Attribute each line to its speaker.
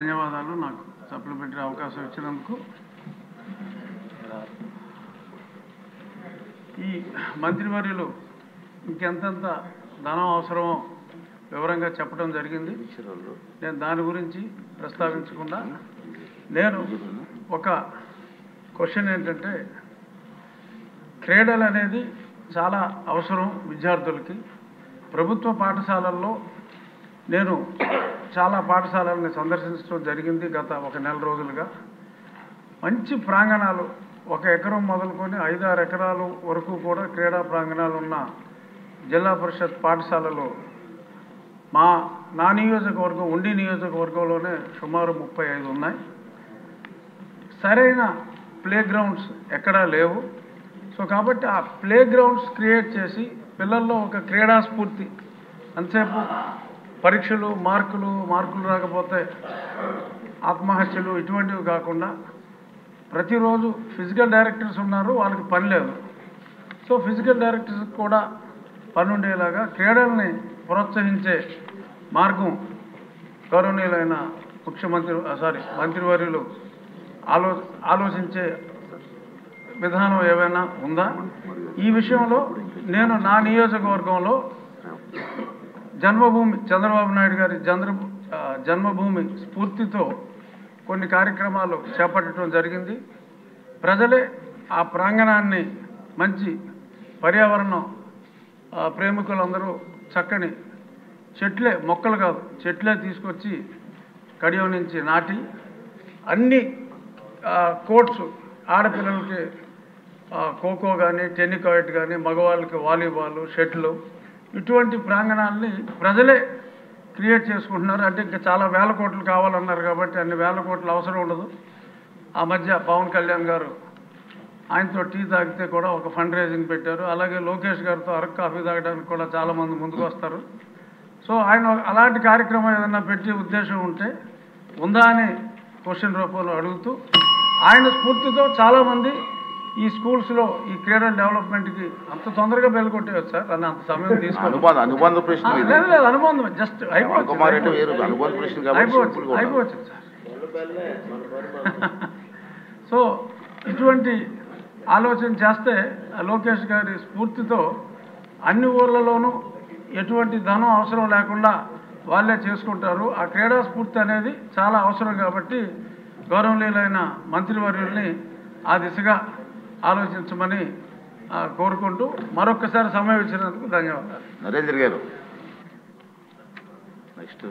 Speaker 1: ధన్యవాదాలు నాకు సప్లిమెంటరీ అవకాశం ఇచ్చినందుకు. ఈ మంత్రివర్యులు ఇంకెంతంత ధనం అవసరమో వివరంగా చెప్పడం జరిగింది. నేను దాని గురించి ప్రస్తావించకుండా నేను ఒక క్వశ్చన్ ఏంటంటే, క్రీడలు అనేది చాలా అవసరం విద్యార్థులకి. ప్రభుత్వ పాఠశాలల్లో నేను చాలా పాఠశాలలను సందర్శించడం జరిగింది గత ఒక నెల రోజులుగా. మంచి ప్రాంగణాలు, 1 ఎకరం మొదలుకొని 5-6 ఎకరాలు వరకు కూడా క్రీడా ప్రాంగణాలు ఉన్న జిల్లా పరిషత్ పాఠశాలలో నా నియోజకవర్గం ఉండి నియోజకవర్గంలోనే సుమారు 35 ఉన్నాయి. సరైన ప్లే గ్రౌండ్స్ ఎక్కడా లేవు. సో కాబట్టి ఆ ప్లే గ్రౌండ్స్ క్రియేట్ చేసి పిల్లల్లో ఒక క్రీడా స్ఫూర్తి, అంతసేపు పరీక్షలు మార్కులు రాకపోతే ఆత్మహత్యలు ఇటువంటివి కాకుండా ప్రతిరోజు ఫిజికల్ డైరెక్టర్స్ ఉన్నారు, వాళ్ళకి పని లేదు. సో ఫిజికల్ డైరెక్టర్స్ కూడా పని ఉండేలాగా క్రీడల్ని ప్రోత్సహించే మార్గం గౌరవనీయులైన మంత్రివర్యులు ఆలోచించే విధానం ఏమైనా ఉందా? ఈ విషయంలో నేను నా నియోజకవర్గంలో జన్మభూమి చంద్రబాబు నాయుడు గారి జన్మభూమి స్ఫూర్తితో కొన్ని కార్యక్రమాలు చేపట్టడం జరిగింది. ప్రజలే ఆ ప్రాంగణాన్ని మంచి పర్యావరణం ప్రేమికులందరూ చక్కని మొక్కలు కాదు చెట్లే తీసుకొచ్చి కడియం నుంచి నాటి అన్ని కోర్ట్స్, ఆడపిల్లలకి ఖోఖో కానీ, టెన్నికాయిట్ కానీ, మగవాళ్ళకి వాలీబాల్, షటిల్, ఇటువంటి ప్రాంగణాలని ప్రజలే క్రియేట్ చేసుకుంటున్నారు. అంటే ఇంకా చాలా వేల కోట్లు కావాలన్నారు కాబట్టి అన్ని వేల కోట్లు అవసరం ఉండదు. ఆ మధ్య పవన్ కళ్యాణ్ గారు ఆయనతో టీ తాగితే కూడా ఒక ఫండ్ రైజింగ్ పెట్టారు. అలాగే లోకేష్ గారితో అరకు కాఫీ తాగడానికి కూడా చాలామంది ముందుకు వస్తారు. సో ఆయన అలాంటి కార్యక్రమం ఏదైనా పెట్టే ఉద్దేశం ఉందా అని క్వశ్చన్ రూపంలో అడుగుతూ, ఆయన స్ఫూర్తితో చాలామంది ఈ స్కూల్స్లో ఈ క్రీడల డెవలప్మెంట్కి అంత తొందరగా బెల్కొట్టేయచ్చు సార్ అని అంత సమయం తీసుకోవాలి. లేదు, అనుబంధం జస్ట్ అయిపోవచ్చు సార్. సో ఇటువంటి ఆలోచన చేస్తే లోకేష్ గారి స్ఫూర్తితో అన్ని ఊర్లలోనూ ఎటువంటి ధనం అవసరం లేకుండా వాళ్ళే చేసుకుంటారు. ఆ క్రీడా స్ఫూర్తి అనేది చాలా అవసరం కాబట్టి గౌరవనీయులైన మంత్రివర్యుల్ని ఆ దిశగా ఆలోచించమని కోరుకుంటూ మరొకసారి సమయం ఇచ్చినందుకు ధన్యవాదాలు.
Speaker 2: నరేంద్ర గారు నెక్స్ట్